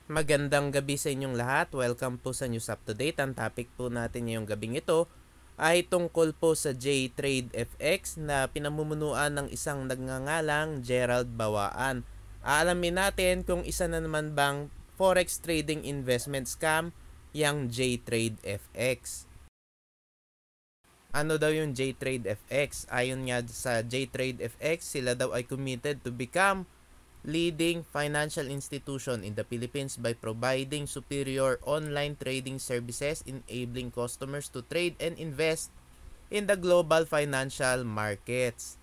Magandang gabi sa inyong lahat. Welcome po sa News Up to Date. Ang topic po natin ngayong gabing ito ay tungkol po sa J-Trade FX na pinamumunuan ng isang nagngangalang Gerald Bawaan. Aalamin natin kung isa na naman bang forex trading investment scam yang J-Trade FX. Ano daw yung J-Trade FX? Ayon nga sa J-Trade FX, sila daw ay committed to become leading financial institution in the Philippines by providing superior online trading services enabling customers to trade and invest in the global financial markets.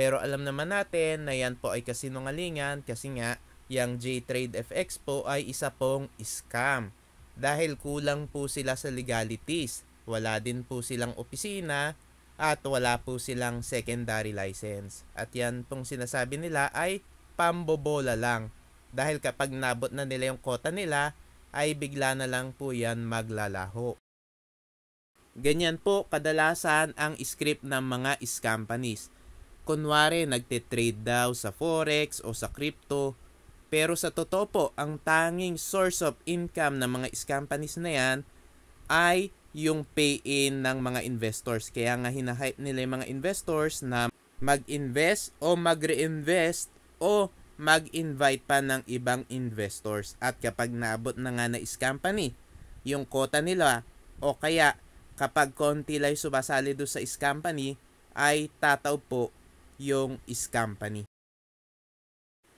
Pero alam naman natin na yan po ay kasinungalingan kasi nga yung J-Trade FX po ay isa pong scam dahil kulang po sila sa legalities. Wala din po silang opisina at wala po silang secondary license. At yan pong sinasabi nila ay pambobola lang. Dahil kapag nabot na nila yung quota nila, ay bigla na lang po yan maglalaho. Ganyan po kadalasan ang script ng mga companies. Kunwari, nagtitrade daw sa forex o sa crypto. Pero sa totoo po, ang tanging source of income ng mga companies na yan ay yung pay-in ng mga investors. Kaya nga hinahype nila yung mga investors na mag-invest o mag-reinvest o mag-invite pa ng ibang investors. At kapag naabot na nga na company yung quota nila o kaya kapag konti lang sumasali doon sa company ay tataw po yung company.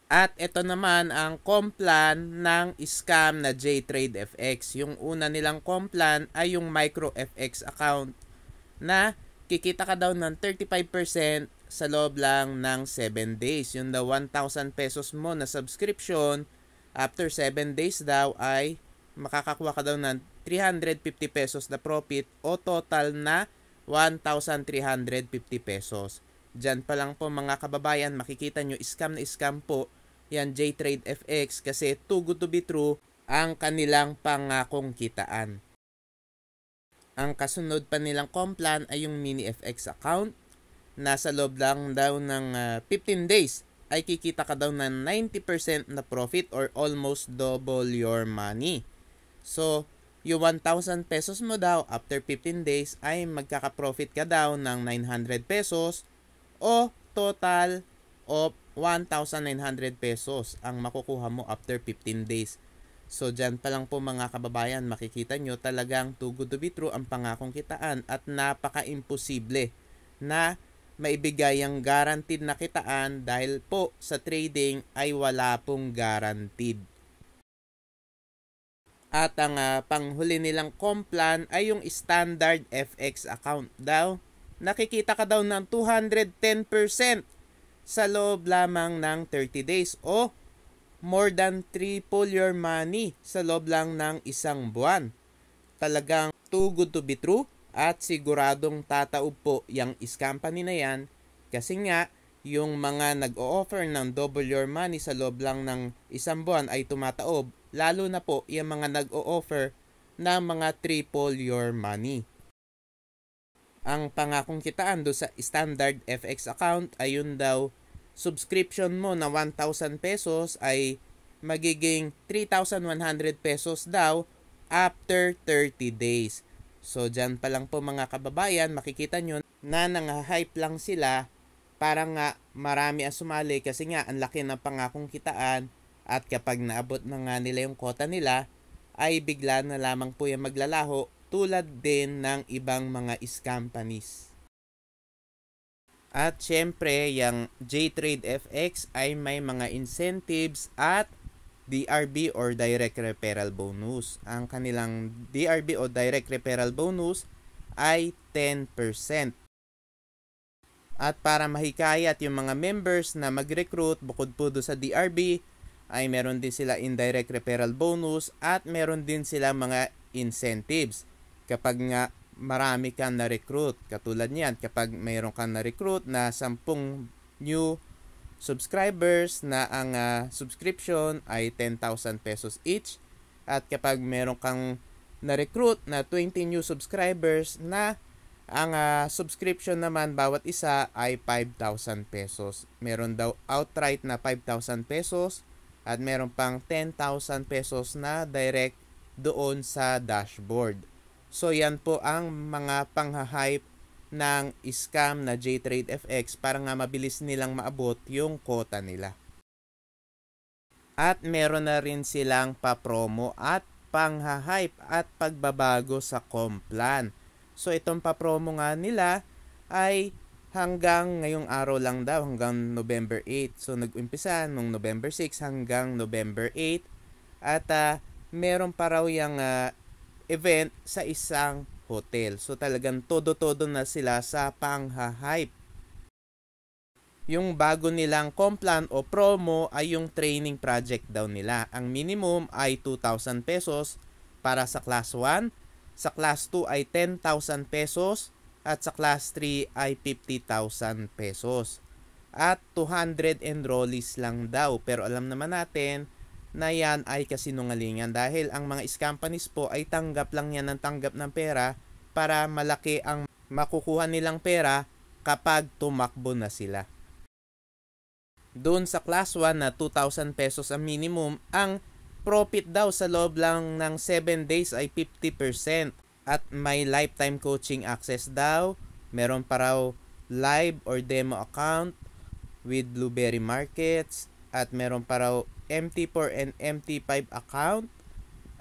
At ito naman ang complan ng scam na J-Trade FX. Yung una nilang complan ay yung micro FX account na kikita ka daw ng 35% sa loob lang ng 7 days. Yung daw 1,000 pesos mo na subscription, after 7 days daw ay makakakuha ka daw ng 350 pesos na profit o total na 1,350 pesos. Diyan pa lang po mga kababayan, makikita nyo scam na scam po yan J-Trade FX kasi too good to be true ang kanilang pangakong kitaan. Ang kasunod pa nilang complan ay yung mini FX account. Nasa loob lang daw ng 15 days ay kikita ka daw ng 90% na profit or almost double your money. So, yung 1,000 pesos mo daw after 15 days ay magkaka-profit ka daw ng 900 pesos o total of 1,900 pesos ang makukuha mo after 15 days. So, dyan pa lang po mga kababayan, makikita nyo talagang too good to be true ang pangakong kitaan at napaka-imposible na maibigay ang guaranteed na kitaan dahil po sa trading ay wala pong guaranteed. At ang panghuli nilang complan ay yung standard FX account daw. Nakikita ka daw ng 210% sa loob lamang ng 30 days o more than triple your money sa loob lang ng isang buwan. Talagang too good to be true at siguradong tataob po yung company na yan kasi nga yung mga nag-o-offer ng double your money sa loob lang ng isang buwan ay tumataob, lalo na po yung mga nag-o-offer ng mga triple your money. Ang pangakong kitaan do sa standard FX account ay yun daw, subscription mo na 1,000 pesos ay magiging 3,100 pesos daw after 30 days. So, dyan pa lang po mga kababayan, makikita nyo na nang-hype lang sila para nga marami ang sumali kasi nga ang laki ng pangakong kitaan at kapag naabot na nga nila yung quota nila, ay bigla na lamang po yung maglalaho tulad din ng ibang mga companies. At syempre, yung J-Trade FX ay may mga incentives at DRB or Direct Referral Bonus. Ang kanilang DRB o Direct Referral Bonus ay 10%. At para mahikayat yung mga members na mag-recruit bukod po do sa DRB, ay meron din sila Indirect Referral Bonus at meron din sila mga incentives. Kapag nga marami kang na-recruit, katulad niyan, kapag mayroon kang na-recruit na 10 new subscribers na ang subscription ay 10,000 pesos each at kapag meron kang na-recruit na 20 new subscribers na ang subscription naman bawat isa ay 5,000 pesos. Meron daw outright na 5,000 pesos At meron pang 10,000 pesos na direct doon sa dashboard. So yan po ang mga pangha-hype ng scam na JTrade FX para nga mabilis nilang maabot yung quota nila. At meron na rin silang pa-promo at pangha-hype at pagbabago sa Complan. So itong pa-promo nga nila ay hanggang ngayong araw lang daw, hanggang November 8. So nag-umpisa nung November 6 hanggang November 8. At meron pa raw yung event sa isang hotel. So talagang todo-todo na sila sa pangha-hype. Yung bago nilang Complan o promo ay yung training project daw nila. Ang minimum ay 2,000 pesos para sa class 1, sa class 2 ay 10,000 pesos, at sa class 3 ay 50,000 pesos. At 200 enrollees lang daw. Pero alam naman natin na yan ay kasinungalingan dahil ang mga companies po ay tanggap lang yan ng tanggap ng pera para malaki ang makukuha nilang pera kapag tumakbo na sila. Doon sa class 1 na 2,000 pesos ang minimum, ang profit daw sa loob lang ng 7 days ay 50%. At may lifetime coaching access daw. Meron pa raw live or demo account with Blueberry Markets. At meron pa raw MT4 and MT5 account.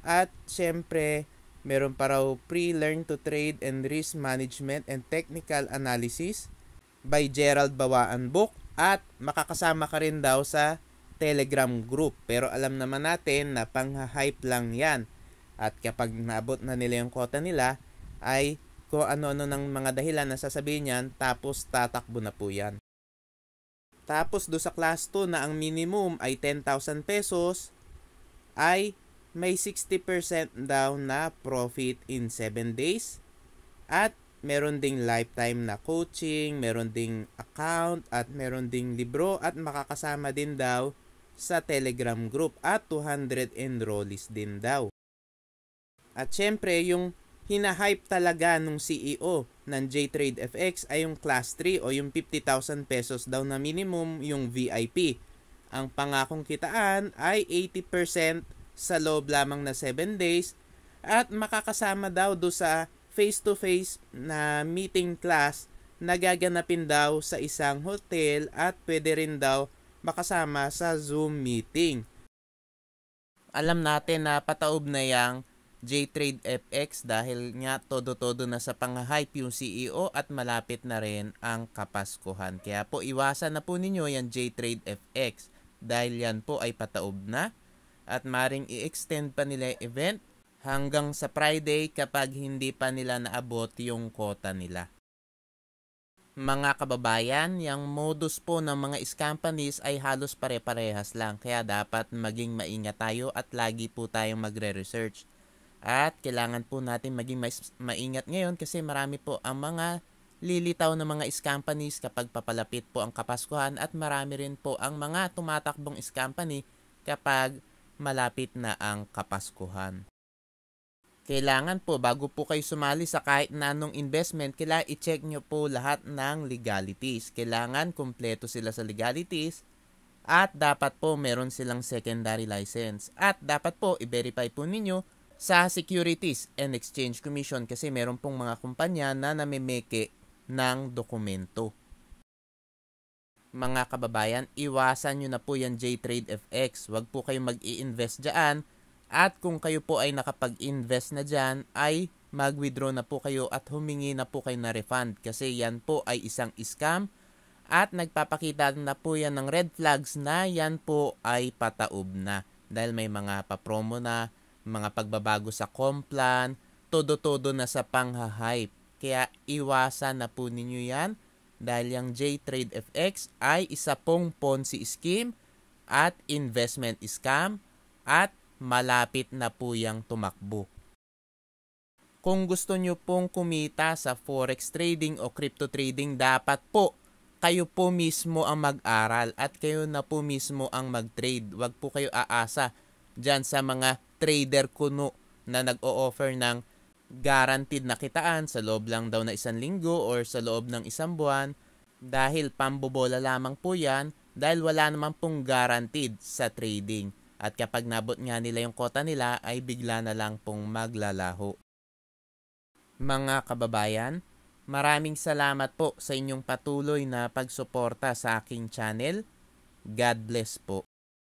At syempre, meron pa raw pre-learn to trade and risk management and technical analysis by Gerald Bawaan book. At makakasama ka rin daw sa Telegram group. Pero alam naman natin na pang-hype lang yan. At kapag naabot na nila yung quota nila, ay kung ano-ano ng mga dahilan na sasabihin yan, tapos tatakbo na po yan. Tapos do sa class 2 na ang minimum ay 10,000 pesos, ay may 60% daw na profit in 7 days. At meron ding lifetime na coaching, meron ding account, at meron ding libro, at makakasama din daw sa Telegram group, at 200 enrollees din daw. At syempre, yung hinahype talaga nung CEO ng JTrade FX ay yung class 3 o yung 50,000 pesos daw na minimum, yung VIP. Ang pangakong kitaan ay 80% sa loob lamang na 7 days, at makakasama daw do sa face-to-face na meeting class na gaganapin daw sa isang hotel, at pwede rin daw makasama sa Zoom meeting. Alam natin na pataob na yang JTrade FX dahil nga todo-todo na sa pang-hype yung CEO at malapit na rin ang Kapaskuhan. Kaya po iwasan na po ninyo yan JTrade FX dahil yan po ay pataob na at maring i-extend pa nila yung event hanggang sa Friday kapag hindi pa nila naabot yung quota nila. Mga kababayan, yung modus po ng mga companies ay halos pare-parehas lang. Kaya dapat maging maingat tayo at lagi po tayong magre-research. At kailangan po natin maging maingat ngayon kasi marami po ang mga lilitaw na mga companies kapag papalapit po ang Kapaskuhan at marami rin po ang mga tumatakbong company kapag malapit na ang Kapaskuhan. Kailangan po bago po kayo sumali sa kahit na anong investment, kailangan i-check nyo po lahat ng legalities. Kailangan kumpleto sila sa legalities at dapat po meron silang secondary license. At dapat po i-verify po ninyo sa Securities and Exchange Commission kasi meron pong mga kumpanya na namimeke ng dokumento. Mga kababayan, iwasan nyo na po yan JTrade FX. Huwag po kayo mag-i-invest dyan. At kung kayo po ay nakapag-invest na dyan, ay mag-withdraw na po kayo at humingi na po kayo na refund. Kasi yan po ay isang scam at nagpapakita na po yan ng red flags na yan po ay pataob na. Dahil may mga papromo na, mga pagbabago sa Complan, todo-todo na sa pangha-hype. Kaya iwasan na po ninyo yan dahil yung JTrade FX ay isa pong Ponzi scheme at investment scam at malapit na po yang tumakbo. Kung gusto nyo pong kumita sa forex trading o crypto trading, dapat po kayo po mismo ang mag-aral at kayo na po mismo ang mag-trade. Huwag po kayo aasa dyan sa mga trader kuno na nag-o-offer ng guaranteed na kitaan sa loob lang daw na 1 linggo or sa loob ng 1 buwan dahil pambobola lamang po yan dahil wala naman pong guaranteed sa trading. At kapag nabot nga nila yung quota nila ay bigla na lang pong maglalaho. Mga kababayan, maraming salamat po sa inyong patuloy na pagsuporta sa aking channel. God bless po.